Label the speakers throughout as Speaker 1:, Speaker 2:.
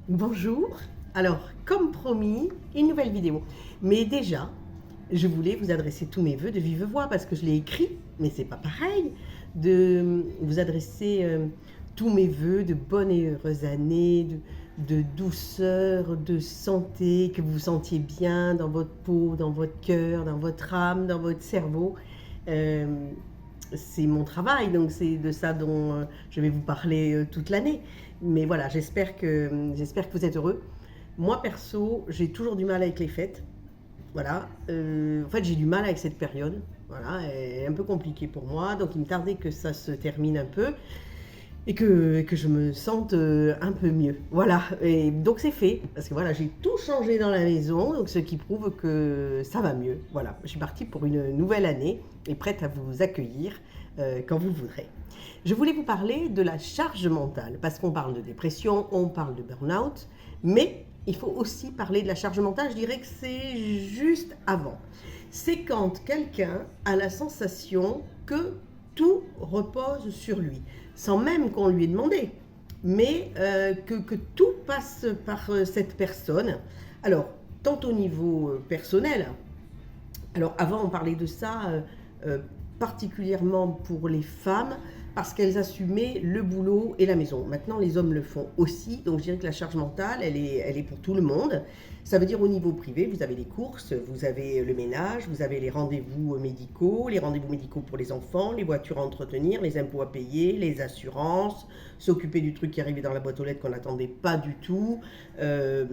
Speaker 1: Bonjour, alors comme promis, une nouvelle vidéo. Mais déjà, je voulais vous adresser tous mes vœux de vive voix parce que je l'ai écrit, mais c'est pas pareil, de vous adresser tous mes vœux de bonnes et heureuses années, de douceur, de santé, que vous vous sentiez bien dans votre peau, dans votre cœur, dans votre âme, dans votre cerveau. Euh, c'est mon travail, donc c'est de ça dont je vais vous parler toute l'année. Mais voilà, j'espère que vous êtes heureux. Moi, perso, j'ai toujours du mal avec les fêtes. Voilà. En fait, j'ai du mal avec cette période. Voilà, elle est un peu compliquée pour moi. Donc, il me tardait que ça se termine un peu et que je me sente un peu mieux. Voilà. Et donc, c'est fait. Parce que voilà, j'ai tout changé dans la maison. Donc, ce qui prouve que ça va mieux. Voilà. Je suis partie pour une nouvelle année et prête à vous accueillir quand vous le voudrez. Je voulais vous parler de la charge mentale, parce qu'on parle de dépression, on parle de burn-out, mais il faut aussi parler de la charge mentale, je dirais que c'est juste avant. C'est quand quelqu'un a la sensation que tout repose sur lui, sans même qu'on lui ait demandé, mais que tout passe par cette personne. Alors, tant au niveau personnel, alors avant on parlait de ça euh, particulièrement pour les femmes, parce qu'elles assumaient le boulot et la maison. Maintenant, les hommes le font aussi, donc je dirais que la charge mentale, elle est pour tout le monde. Ça veut dire au niveau privé, vous avez les courses, vous avez le ménage, vous avez les rendez-vous médicaux pour les enfants, les voitures à entretenir, les impôts à payer, les assurances, s'occuper du truc qui arrivait dans la boîte aux lettres qu'on n'attendait pas du tout. Euh,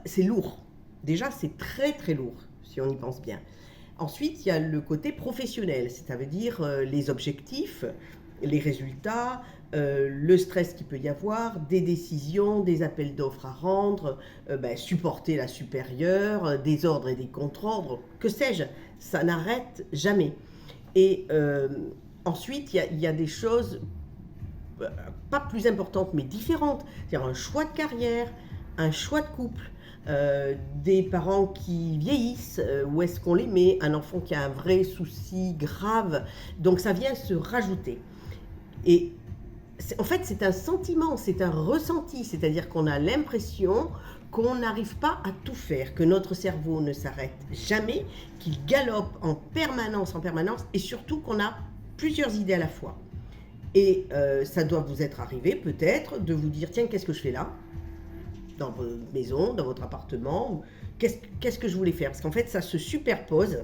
Speaker 1: c'est lourd. Déjà, c'est très très lourd, si on y pense bien. Ensuite, il y a le côté professionnel, c'est-à-dire les objectifs, les résultats, le stress qu'il peut y avoir, des décisions, des appels d'offres à rendre, supporter la supérieure, des ordres et des contre-ordres, que sais-je, ça n'arrête jamais. Et ensuite, il y a des choses pas plus importantes mais différentes, c'est-à-dire un choix de carrière, un choix de couple, des parents qui vieillissent, où est-ce qu'on les met, un enfant qui a un vrai souci grave, donc ça vient se rajouter. Et en fait, c'est un sentiment, c'est un ressenti, c'est-à-dire qu'on a l'impression qu'on n'arrive pas à tout faire, que notre cerveau ne s'arrête jamais, qu'il galope en permanence, et surtout qu'on a plusieurs idées à la fois. Et ça doit vous être arrivé peut-être de vous dire, tiens, qu'est-ce que je fais là dans votre maison, dans votre appartement, qu'est-ce que je voulais faire. Parce qu'en fait, ça se superpose,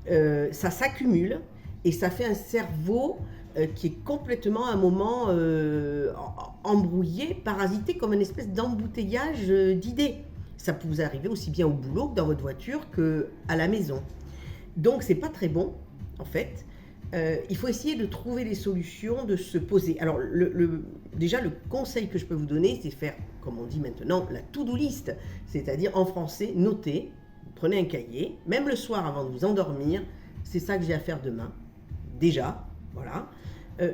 Speaker 1: ça s'accumule, et ça fait un cerveau qui est complètement à un moment embrouillé, parasité, comme une espèce d'embouteillage d'idées. Ça peut vous arriver aussi bien au boulot que dans votre voiture qu'à la maison. Donc, c'est pas très bon, en fait. Il faut essayer de trouver des solutions, de se poser. Alors, déjà, le conseil que je peux vous donner, c'est faire, comme on dit maintenant, la to-do list. C'est-à-dire, en français, notez, prenez un cahier, même le soir avant de vous endormir, c'est ça que j'ai à faire demain. Déjà, voilà.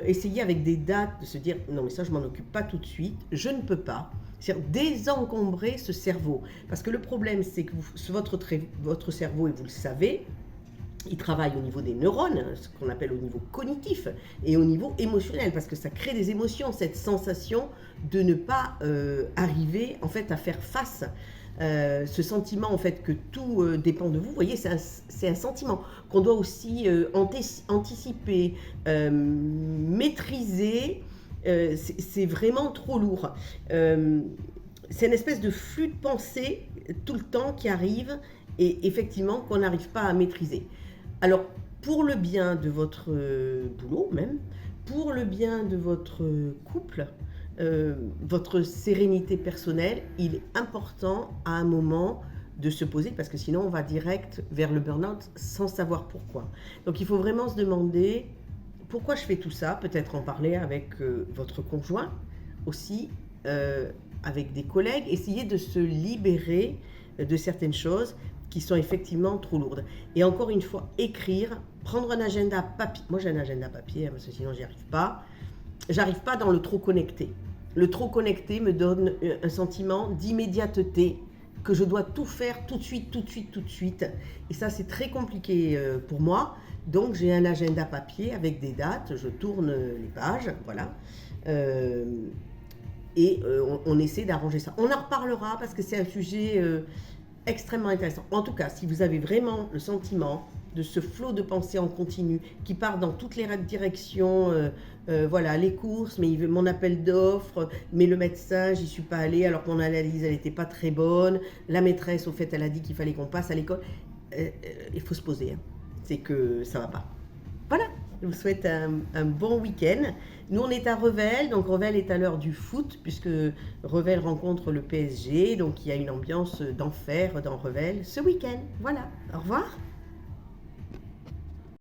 Speaker 1: Essayez avec des dates de se dire, non mais ça je m'en occupe pas tout de suite, je ne peux pas. C'est-à-dire désencombrer ce cerveau. Parce que le problème, c'est que votre cerveau, et vous le savez, il travaille au niveau des neurones, ce qu'on appelle au niveau cognitif, et au niveau émotionnel, parce que ça crée des émotions, cette sensation de ne pas arriver en fait à faire face. Ce sentiment en fait que tout dépend de vous, vous voyez, c'est un sentiment qu'on doit aussi anticiper, maîtriser. C'est vraiment trop lourd. C'est une espèce de flux de pensée tout le temps qui arrive et effectivement qu'on n'arrive pas à maîtriser. Alors, pour le bien de votre boulot même, pour le bien de votre couple, votre sérénité personnelle, il est important à un moment de se poser parce que sinon on va direct vers le burn-out sans savoir pourquoi. Donc il faut vraiment se demander pourquoi je fais tout ça, peut-être en parler avec votre conjoint aussi, avec des collègues, essayer de se libérer de certaines choses qui sont effectivement trop lourdes. Et encore une fois, écrire, prendre un agenda papier. Moi j'ai un agenda papier parce que sinon j'y arrive pas. J'arrive pas dans le trop connecté. Le trop connecté me donne un sentiment d'immédiateté, que je dois tout faire tout de suite, tout de suite, tout de suite. Et ça, c'est très compliqué pour moi. Donc, j'ai un agenda papier avec des dates, je tourne les pages, voilà. Euh, et on essaie d'arranger ça. On en reparlera parce que c'est un sujet extrêmement intéressant. En tout cas, si vous avez vraiment le sentiment de ce flot de pensée en continu qui part dans toutes les directions, voilà, les courses, mais mon appel d'offres, mais le médecin, j'y suis pas allée alors que mon analyse, elle n'était pas très bonne, la maîtresse, au fait, elle a dit qu'il fallait qu'on passe à l'école. Il faut se poser, hein. C'est que ça va pas. Voilà, je vous souhaite un bon week-end. Nous, on est à Revel, donc Revel est à l'heure du foot, puisque Revel rencontre le PSG, donc il y a une ambiance d'enfer dans Revel ce week-end. Voilà, au revoir.